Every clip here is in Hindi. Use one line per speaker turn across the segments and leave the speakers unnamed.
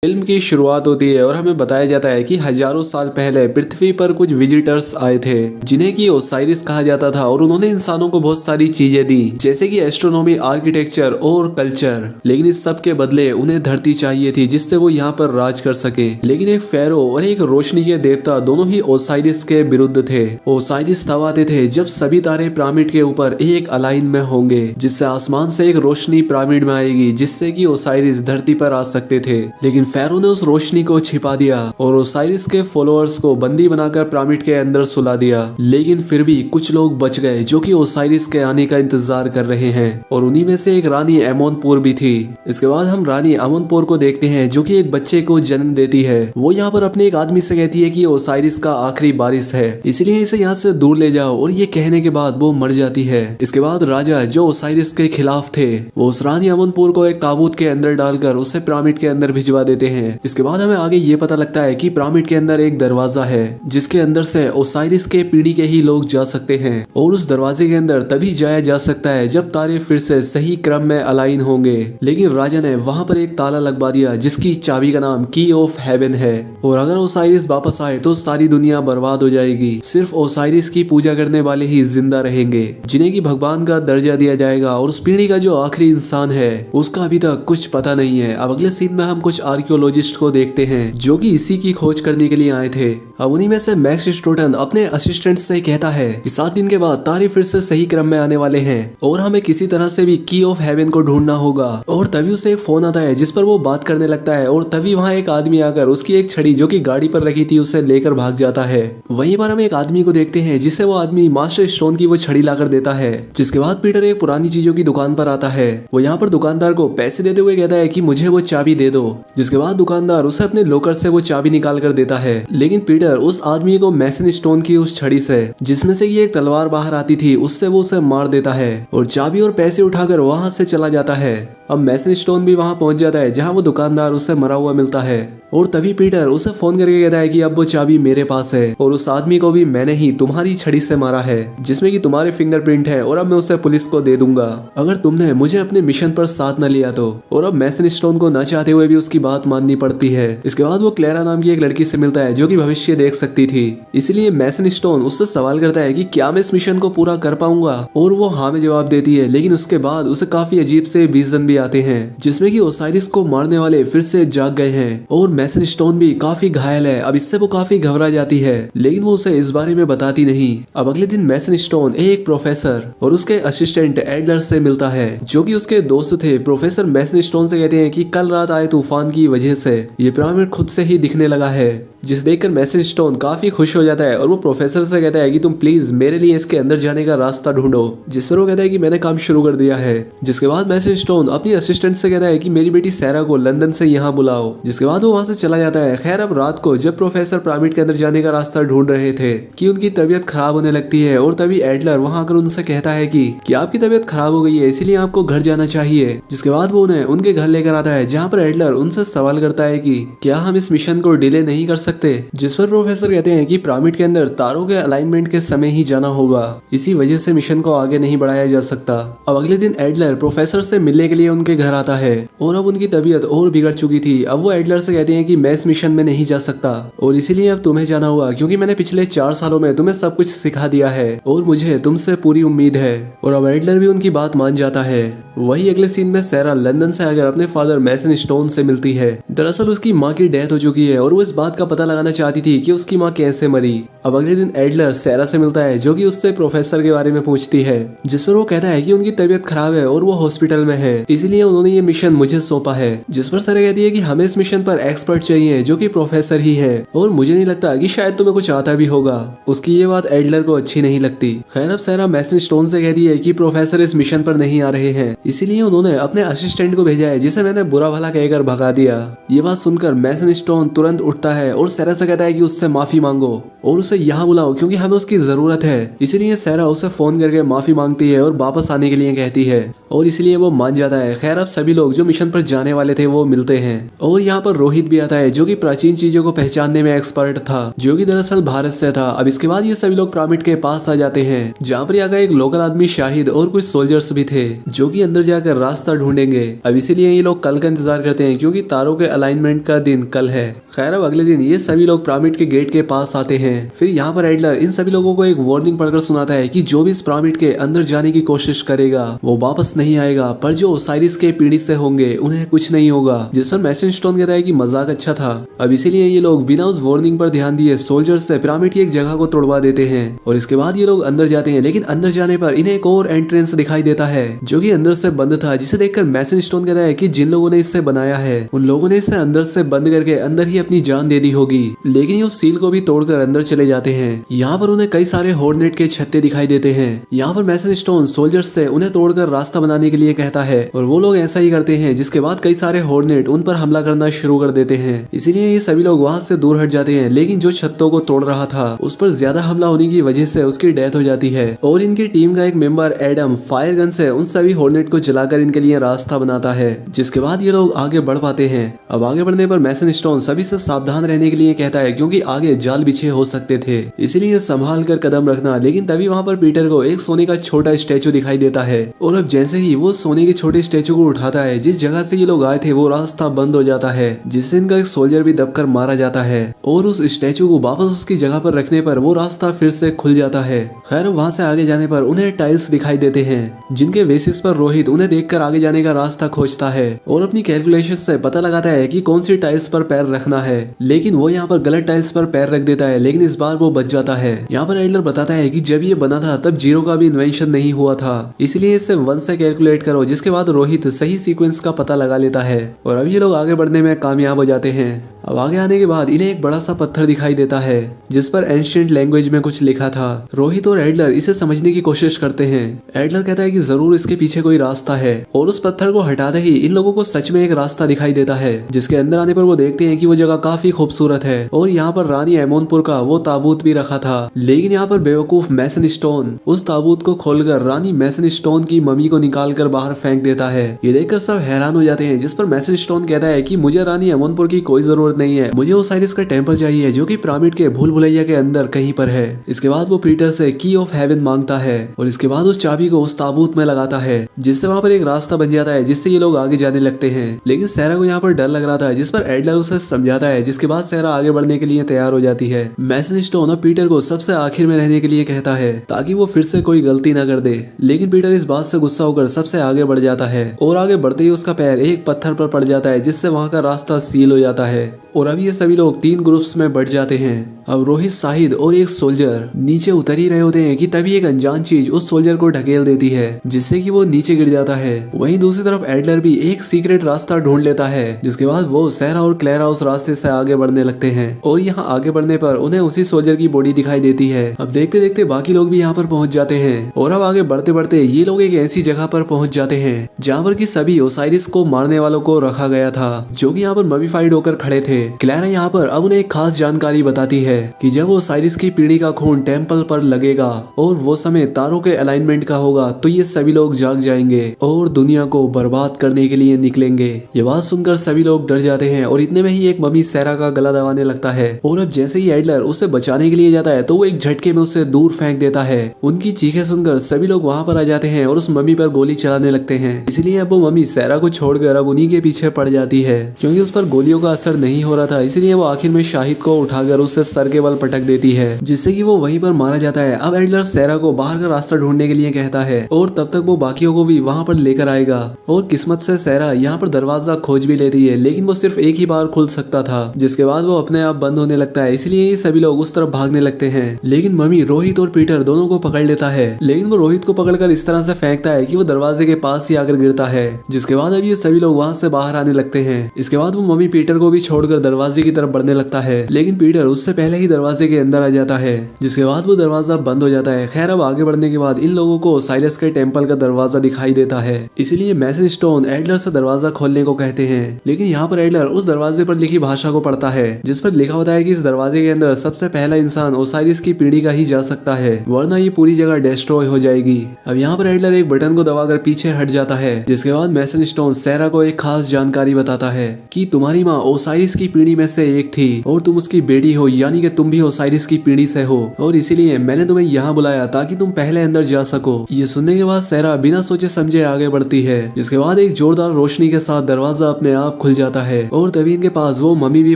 फिल्म की शुरुआत होती है और हमें बताया जाता है कि हजारों साल पहले पृथ्वी पर कुछ विजिटर्स आए थे जिन्हें कि ओसाइरिस कहा जाता था और उन्होंने इंसानों को बहुत सारी चीजें दी जैसे कि एस्ट्रोनॉमी, आर्किटेक्चर और कल्चर। लेकिन इस सब के बदले उन्हें धरती चाहिए थी जिससे वो यहाँ पर राज कर सके। लेकिन एक फेरो और एक रोशनी के देवता दोनों ही ओसाइरिस के विरुद्ध थे। ओसाइरिस तब आते थे जब सभी तारे पिरामिड के ऊपर एक अलाइन में होंगे, जिससे आसमान से एक रोशनी पिरामिड में आएगी जिससे कि ओसाइरिस धरती पर आ सकते थे। लेकिन फेरो ने उस रोशनी को छिपा दिया और ओसाइरिस के फॉलोअर्स को बंदी बनाकर पिरामिड के अंदर सुला दिया। लेकिन फिर भी कुछ लोग बच गए जो कि ओसाइरिस के आने का इंतजार कर रहे हैं और उन्हीं में से एक रानी एमोनपोर भी थी। इसके बाद हम रानी एमोनपोर को देखते हैं जो कि एक बच्चे को जन्म देती है। वो यहाँ पर अपने एक आदमी से कहती है कि ओसाइरिस का आखिरी बारिश है, इसलिए इसे यहाँ से दूर ले जाओ, और ये कहने के बाद वो मर जाती है। इसके बाद राजा जो ओसाइरिस के खिलाफ थे वो उस रानी एमोनपोर को एक ताबूत के अंदर डालकर उसे पिरामिड के अंदर भिजवा देते हैं। इसके बाद हमें आगे ये पता लगता है कि पिरामिड के अंदर एक दरवाजा है जिसके अंदर से ओसाइरिस के पीढ़ी के ही लोग जा सकते हैं, और उस दरवाजे के अंदर तभी जाया जा सकता है जब तारे फिर से सही क्रम में अलाइन होंगे। लेकिन राजा ने वहां पर एक ताला लगवा दिया जिसकी चाबी का नाम की ऑफ हेवन है, और अगर ओसाइरिस वापस आए तो सारी दुनिया बर्बाद हो जाएगी। सिर्फ ओसाइरिस की पूजा करने वाले ही जिंदा रहेंगे जिन्हें की भगवान का दर्जा दिया जाएगा, और उस पीढ़ी का जो आखिरी इंसान है उसका अभी तक कुछ पता नहीं है। अब अगले सीन में हम कुछ आर्कियोलॉजिस्ट को देखते हैं जो कि इसी की खोज करने के लिए आए थे। अब उन्हीं में से मैक्स स्टोटन अपने असिस्टेंट से कहता है कि 7 दिन के बाद तारे फिर से सही क्रम में आने वाले हैं और हमें किसी तरह से भी की ऑफ हेवन को ढूंढना होगा। और तभी उसे एक फोन आता है जिस पर वो बात करने लगता है, और तभी वहाँ एक आदमी आकर उसकी एक छड़ी जो कि गाड़ी पर रखी थी उसे लेकर भाग जाता है। वहीं पर हम एक आदमी को देखते हैं जिसे वो आदमी मास्टर स्टोन की वो छड़ी लाकर देता है। जिसके बाद पीटर एक पुरानी चीजों की दुकान पर आता है। वो यहाँ पर दुकानदार को पैसे देते हुए कहता है कि मुझे वो चाबी दे दो। जिसके बाद दुकानदार उसे अपने लॉकर से वो चाबी निकाल कर देता है। लेकिन पीटर उस आदमी को मैसन स्टोन की उस छड़ी से जिसमें से ये एक तलवार बाहर आती थी उससे वो उसे मार देता है और चाबी और पैसे उठाकर वहां से चला जाता है। अब मैसन स्टोन भी वहां पहुंच जाता है जहां वो दुकानदार उसे मरा हुआ मिलता है, और तभी पीटर उसे फोन करके कहता है कि अब वो चाबी मेरे पास है और उस आदमी को भी मैंने ही तुम्हारी छड़ी से मारा है जिसमें कि तुम्हारे फिंगरप्रिंट है, और अब मैं उसे पुलिस को दे दूंगा अगर तुमने मुझे अपने मिशन पर साथ न लिया तो। और अब मैसन स्टोन को न चाहते हुए भी उसकी बात माननी पड़ती है। इसके बाद वो क्लेरा नाम की एक लड़की से मिलता है जो कि भविष्य देख सकती थी, इसलिए मैसन स्टोन उससे सवाल करता है कि क्या मैं इस मिशन को पूरा कर पाऊंगा, और वो हाँ में जवाब देती है। लेकिन उसके बाद उसे काफी अजीब से विजन भी आते हैं जिसमें कि ओसाइरिस को मारने वाले फिर से जाग गए हैं, और मैसन स्टोन भी काफी घायल है। अब इससे वो काफी घबरा जाती है लेकिन वो उसे इस बारे में बताती नहीं। अब अगले दिन मैसन स्टोन एक प्रोफेसर और उसके असिस्टेंट एडलर से मिलता है जो कि उसके दोस्त थे। प्रोफेसर मैसन स्टोन से कहते हैं कि कल रात आए तूफान की वजह से ये पिरामिड खुद से ही दिखने लगा है, जिस देखकर मैसन स्टोन काफी खुश हो जाता है और वो प्रोफेसर से कहता है कि तुम प्लीज मेरे लिए इसके अंदर जाने का रास्ता ढूंढो। जिस पर वो कहता है कि मैंने काम शुरू कर दिया है। जिसके बाद मैसन स्टोन अपनी असिस्टेंट से कहता है कि मेरी बेटी सैरा को लंदन से यहाँ बुलाओ। जिसके बाद वो वहाँ से चला जाता है। खैर अब रात को जब प्रोफेसर पिरामिड के अंदर जाने का रास्ता ढूंढ रहे थे कि उनकी तबीयत खराब होने लगती है, और तभी एडलर वहाँ आकर उनसे कहता है कि आपकी तबीयत खराब हो गई है इसलिए आपको घर जाना चाहिए। जिसके बाद वो उन्हें उनके घर लेकर आता है जहाँ पर एडलर उनसे सवाल करता है कि क्या हम इस मिशन को डिले नहीं कर सकते। जिस पर प्रोफेसर कहते हैं कि पिरामिड के अंदर तारों के अलाइनमेंट के समय ही जाना होगा, इसी वजह से मिशन को आगे नहीं बढ़ाया जा सकता। अब अगले दिन एडलर प्रोफेसर से मिलने के लिए उनके घर आता है, और अब उनकी तबीयत और बिगड़ चुकी थी। अब वो एडलर से कहते हैं कि मैं इस मिशन में नहीं जा सकता और इसीलिए अब तुम्हें जाना होगा क्योंकि मैंने पिछले 4 सालों में तुम्हें सब कुछ सिखा दिया है और मुझे तुमसे पूरी उम्मीद है। और अब एडलर भी उनकी बात मान जाता है। वही अगले सीन में सैरा लंदन से आकर अपने फादर मैसन स्टोन से मिलती है। दरअसल उसकी माँ की डेथ हो चुकी है और वो इस बात का पता लगाना चाहती थी कि उसकी माँ कैसे मरी। अब अगले दिन एडलर सैरा से मिलता है जो कि उससे प्रोफेसर के बारे में पूछती है, जिस पर वो कहता है कि उनकी तबीयत खराब है और वो हॉस्पिटल में है, इसलिए उन्होंने ये मिशन मुझे सौंपा है। जिस पर सैरा कहती है कि हमें इस मिशन पर एक्सपर्ट चाहिए जो कि प्रोफेसर ही है, और मुझे नहीं लगता कि शायद तुम्हें कुछ आता भी होगा। उसकी ये बात एडलर को अच्छी नहीं लगती। खैर अब सैरा मैसन स्टोन से कहती है कि प्रोफेसर इस मिशन पर नहीं आ रहे हैं, इसीलिए उन्होंने अपने असिस्टेंट को भेजा है जिसे मैंने बुरा भला कहकर भगा दिया। ये बात सुनकर मैसन स्टोन तुरंत उठता है और और सैरा से कहता है कि उससे माफी मांगो और उसे यहाँ बुलाओ क्योंकि हमें उसकी जरूरत है। इसीलिए सैरा उसे फोन करके माफी मांगती है और वापस आने के लिए कहती है और इसलिए वो मान जाता है। खैर अब सभी लोग जो मिशन पर जाने वाले थे वो मिलते हैं और यहाँ पर रोहित भी आता है जो कि प्राचीन चीजों को पहचानने में एक्सपर्ट था, जो कि दरअसल भारत से था। अब इसके बाद ये सभी लोग पिरामिड के पास आ जाते हैं जहाँ पर यहाँ का एक लोकल आदमी शाहिद और कुछ सोल्जर्स भी थे जो कि अंदर जाकर रास्ता ढूंढेंगे। अब इसीलिए ये लोग कल का इंतजार करते हैं क्योंकि तारों के अलाइनमेंट का दिन कल है। खैर अब अगले दिन ये सभी लोग पिरामिड के गेट के पास आते हैं। फिर यहाँ पर एडलर इन सभी लोगों को एक वार्निंग पढ़कर सुनाता है कि जो भी इस पिरामिड के अंदर जाने की कोशिश करेगा वो वापस नहीं आएगा, पर जो ओसाइरिस के पीढ़ी से होंगे उन्हें कुछ नहीं होगा। जिस पर मैसन स्टोन कहता है कि मजाक अच्छा था। अब इसीलिए ये लोग बिना उस वार्निंग पर ध्यान दिए सोल्जर्स से पिरामिड की एक जगह को तोड़वा देते हैं और इसके बाद ये लोग अंदर जाते हैं। लेकिन अंदर जाने पर इन्हें एक और एंट्रेंस दिखाई देता है जो कि अंदर से बंद था, जिसे देखकर मैसन स्टोन कहता है कि जिन लोगों ने इसे बनाया है उन लोगों ने इसे अंदर से बंद करके अंदर ही अपनी जान दे दी होगी। लेकिन ये उस सील को भी तोड़कर अंदर चले जाते हैं। यहाँ पर उन्हें कई सारे हॉर्नेट के छत्ते दिखाई देते हैं। यहाँ पर मैसन स्टोन सोल्जर्स से उन्हें तोड़कर रास्ता बनाने के लिए कहता है और वो लोग ऐसा ही करते हैं, जिसके बाद कई सारे हॉर्नेट उन पर हमला करना शुरू कर देते हैं। इसीलिए ये सभी लोग वहाँ से दूर हट जाते हैं। लेकिन जो छत्तों को तोड़ रहा था उस पर ज्यादा हमला होने की वजह से उसकी डेथ हो जाती है और इनकी टीम का एक मेंबर एडम फायर गन से उन सभी हॉर्नेट को जलाकर इनके लिए रास्ता बनाता है, जिसके बाद ये लोग आगे बढ़ पाते हैं। अब आगे बढ़ने पर मैसन स्टोन सभी से सावधान रहने के लिए कहता है क्योंकि आगे जाल बिछे हो सकते थे, इसीलिए संभाल कर कदम रखना। लेकिन तभी वहाँ पर पीटर को एक सोने का छोटा स्टैचू दिखाई देता है और अब जैसे ही वो सोने के छोटे स्टैचू को उठाता है, जिस जगह से ये लोग आए थे वो रास्ता बंद हो जाता है, जिससे इनका एक सोल्जर भी दबकर मारा जाता है और उस स्टैचू को वापस उसकी जगह पर रखने पर वो रास्ता फिर से खुल जाता है। खैर वहाँ से आगे जाने पर उन्हें टाइल्स दिखाई देते हैं जिनके बेसिस पर रोहित उन्हें देखकर आगे जाने का रास्ता खोजता है और अपनी कैलकुलेशन से पता लगाता है कि कौन सी टाइल्स पर पैर रखना है। लेकिन वो यहाँ पर गलत टाइल्स पर पैर रख देता है, लेकिन इस बार वो बच जाता है। यहाँ पर एडलर बताता है कि जब ये बना था तब जीरो का भी इन्वेंशन नहीं हुआ था, इसलिए इसे 1 से कैलकुलेट करो। जिसके बाद रोहित सही सीक्वेंस का पता लगा लेता है और अब ये लोग आगे बढ़ने में कामयाब हो जाते हैं। अब आगे आने के बाद इन्हें एक बड़ा सा पत्थर दिखाई देता है जिस पर एंशिएंट लैंग्वेज में कुछ लिखा था। रोहित और एडलर इसे समझने की कोशिश करते हैं। एडलर कहता है कि जरूर इसके पीछे कोई रास्ता है और उस पत्थर को हटाते ही इन लोगों को सच में एक रास्ता दिखाई देता है, जिसके अंदर आने पर वो देखते हैं कि वो जगह काफी खूबसूरत है और यहाँ पर रानी एमोनपुर का वो ताबूत भी रखा था। लेकिन यहाँ पर बेवकूफ मैसन स्टोन उस ताबूत को खोलकर रानी मैसन स्टोन की मम्मी को निकाल कर बाहर फेंक देता है। ये देखकर सब हैरान हो जाते हैं, जिस पर मैसन स्टोन कहता है कि मुझे रानी एमोनपुर की कोई जरूरत नहीं है, मुझे ओसाइरिस का टेंपल चाहिए जो कि पिरामिड के भूल भुलैया के अंदर कहीं पर है। इसके बाद वो पीटर से की ऑफ हेवन मांगता है और इसके बाद उस चाबी को उस ताबूत में लगाता है, जिससे वहाँ पर एक रास्ता बन जाता है जिससे ये लोग आगे जाने लगते हैं। लेकिन सैरा को यहाँ पर डर लग रहा था, जिस पर एडलर उसे समझाता है, जिसके बाद सैरा आगे बढ़ने के लिए तैयार हो जाती है। मैसन स्टोन और पीटर को सबसे आखिर में रहने के लिए कहता है ताकि वो फिर से कोई गलती न कर दे। लेकिन पीटर इस बात से गुस्सा होकर सबसे आगे बढ़ जाता है और आगे बढ़ते ही उसका पैर एक पत्थर पर पड़ जाता है, जिससे वहाँ का रास्ता सील हो जाता है और अब ये सभी लोग 3 ग्रुप्स में बढ़ जाते हैं। अब रोहित, शाहिद और एक सोल्जर नीचे उतर ही रहे होते हैं कि तभी एक अनजान चीज उस सोल्जर को ढकेल देती है, जिससे कि वो नीचे गिर जाता है। वहीं दूसरी तरफ एडलर भी एक सीक्रेट रास्ता ढूंढ लेता है, जिसके बाद वो सैरा और क्लेरा उस रास्ते से आगे बढ़ने लगते हैं और यहाँ आगे बढ़ने पर उन्हें उसी सोल्जर की बॉडी दिखाई देती है। अब देखते देखते बाकी लोग भी यहाँ पर पहुंच जाते हैं और अब आगे बढ़ते बढ़ते ये लोग एक ऐसी जगह पर पहुंच जाते हैं जहाँ पर की सभी ओसाइरिस को मारने वालों को रखा गया था, जो कि यहाँ पर ममीफाइड होकर खड़े थे। क्लेरा यहाँ पर अब उन्हें एक खास जानकारी बताती है कि जब ओसाइरिस की पीढ़ी का खून टेम्पल पर लगेगा और वो समय तारों के अलाइनमेंट का होगा तो ये सभी लोग जाग जाएंगे और दुनिया को बर्बाद करने के लिए निकलेंगे। ये बात सुनकर सभी लोग डर जाते हैं और इतने में ही एक मम्मी सैरा का गला दबाने लगता है और अब जैसे ही एडलर उसे बचाने के लिए जाता है तो वो एक झटके में उसे दूर फेंक देता है। उनकी चीखें सुनकर सभी लोग वहाँ पर आ जाते हैं और उस मम्मी पर गोली चलाने लगते हैं। इसलिए अब वो मम्मी सैरा को छोड़कर अब उन्हीं के पीछे पड़ जाती है, क्योंकि उस पर गोलियों का असर नहीं हो रहा था। इसलिए वो आखिर में शाहिद को उठाकर उससे सर के बल पटक देती है, जिससे कि वो वहीं पर मारा जाता है। अब एडलर सैरा को बाहर का रास्ता ढूंढने के लिए कहता है और तब तक वो बाकियों को भी वहाँ पर लेकर आएगा और किस्मत से सैरा यहाँ पर दरवाजा खोज भी लेती है, लेकिन वो सिर्फ एक ही बार खुल सकता था, जिसके बाद वो अपने आप बंद होने लगता है। इसलिए ये सभी लोग उस तरफ भागने लगते हैं, लेकिन मम्मी रोहित और पीटर दोनों को पकड़ लेता है। लेकिन वो रोहित को पकड़कर इस तरह से फेंकता है कि वो दरवाजे के पास ही आकर गिरता है, जिसके बाद अब ये सभी लोग वहाँ से बाहर आने लगते हैं। इसके बाद वो मम्मी पीटर को भी छोड़कर होकर दरवाजे की तरफ बढ़ने लगता है, लेकिन पीटर उससे पहले ही दरवाजे के अंदर आ जाता है, जिसके बाद वो दरवाजा बंद हो जाता है। खैर अब आगे बढ़ने के बाद इन लोगों को ओसाइरस के टेम्पल का दरवाजा दिखाई देता है, इसीलिए मैसन स्टोन एडलर से दरवाजा खोलने को कहते हैं। लेकिन यहाँ पर एडलर उस दरवाजे पर लिखी भाषा को पढ़ता है, जिस पर लिखा होता है कि इस दरवाजे के अंदर सबसे पहला इंसान ओसाइरिस की पीढ़ी का ही जा सकता है, वरना ये पूरी जगह डिस्ट्रॉय हो जाएगी। अब यहाँ पर एडलर एक बटन को दबाकर पीछे हट जाता है, जिसके बाद मैसन स्टोन सैरा को एक खास जानकारी बताता है कि तुम्हारी माँ ओसाइरिस की पीढ़ी में से एक थी और तुम उसकी बेटी हो, यानी कि तुम भी ओसाइरिस की पीढ़ी से हो, और इसीलिए मैंने तुम्हें यहाँ बुलाया ताकि तुम पहले अंदर जा सको। ये सुनने के बाद सैरा बिना सोचे समझे आगे बढ़ती है, जिसके बाद एक जोरदार रोशनी के साथ दरवाजा अपने आप खुल जाता है और तभी इनके पास वो मम्मी भी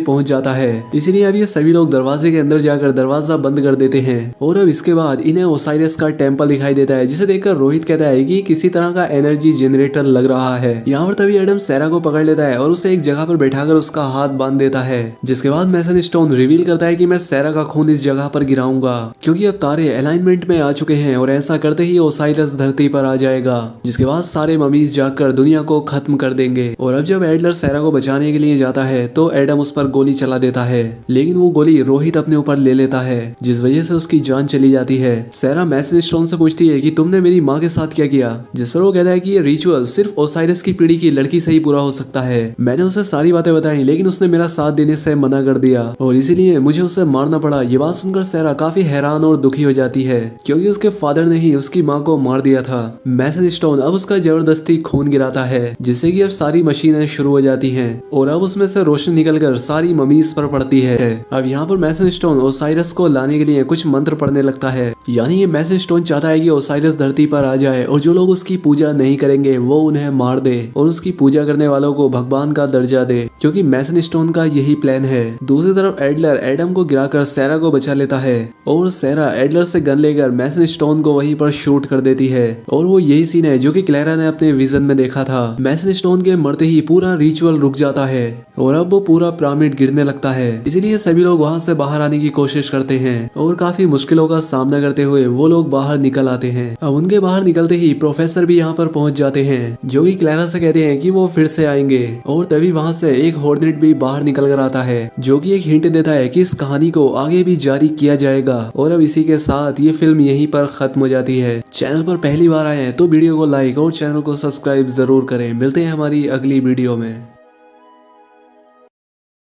पहुंच जाता है। इसीलिए अब ये सभी लोग दरवाजे के अंदर जाकर दरवाजा बंद कर देते हैं और अब इसके बाद इन्हें ओसाइरस का टेम्पल दिखाई देता है, जिसे देखकर रोहित कहता है कि किसी तरह का एनर्जी जनरेटर लग रहा है। यहाँ पर तभी एडम सैरा को पकड़ लेता है और उसे एक जगह पर बैठाकर उसका हाथ बांध देता है, जिसके बाद मैसन स्टोन रिवील करता है कि मैं सैरा का खून इस जगह पर गिराऊंगा, क्योंकि अब तारे अलाइनमेंट में आ चुके हैं और ऐसा करते ही ओसाइरस धरती पर आ जाएगा, जिसके बाद सारे ममीज जाकर दुनिया को खत्म कर देंगे। और अब जब एडलर सैरा को बचाने के लिए जाता है तो एडम उस पर गोली चला देता है, लेकिन वो गोली रोहित अपने ऊपर ले लेता है, जिस वजह से उसकी जान चली जाती है। सैरा मैसन स्टोन से पूछती है कि तुमने मेरी माँ के साथ क्या किया, जिस पर वो कहता है कि ये रिचुअल सिर्फ ओसाइरस की पीढ़ी की लड़की से ही पूरा हो सकता है। मैंने उसे सारी बातें बताई, लेकिन उसने मेरा साथ देने से मना कर दिया और इसीलिए मुझे उसे मारना पड़ा। ये बात सुनकर सैरा काफी हैरान और दुखी हो जाती है, क्योंकि उसके फादर ने ही उसकी माँ को मार दिया था। मैसन स्टोन अब उसका जबरदस्ती खून गिराता है, जिससे कि अब सारी मशीनें शुरू हो जाती हैं और अब उसमें से रोशनी निकलकर सारी ममीज पर पड़ती है। अब यहाँ पर मैसन स्टोन ओसाइरस को लाने के लिए कुछ मंत्र पढ़ने लगता है, यानी ये मैसन स्टोन चाहता है कि ओसाइरस धरती पर आ जाए और जो लोग उसकी पूजा नहीं करेंगे वो उन्हें मार दे और उसकी पूजा करने वालों को भगवान का दर्जा दे, क्योंकि मैसन स्टोन का यही प्लान है। दूसरी तरफ एडलर एडम को गिराकर सैरा को बचा लेता है और सैरा एडलर से गन लेकर मैसन स्टोन को वहीं पर शूट कर देती है और वो यही सीन है जो कि क्लेरा ने अपने विजन में देखा था। मैसन स्टोन के मरते ही पूरा रिचुअल रुक जाता है और अब वो पूरा पिरामिड गिरने लगता है, इसीलिए सभी लोग वहां से बाहर आने की कोशिश करते हैं और काफी मुश्किलों का सामना करते हुए वो लोग बाहर निकल आते हैं। अब उनके बाहर निकलते ही प्रोफेसर भी यहाँ पर पहुंच जाते हैं, जो कि क्लेरा से कहते हैं कि वो फिर से आएंगे और तभी वहां से एक हॉर्नेट भी बाहर निकल कर आता है, जो कि एक हिंट देता है कि इस कहानी को आगे भी जारी किया जाएगा। और अब इसी के साथ ये फिल्म यहीं पर खत्म हो जाती है। चैनल पर पहली बार आए हैं तो वीडियो को लाइक और चैनल को सब्सक्राइब जरूर करें। मिलते हैं हमारी अगली वीडियो में।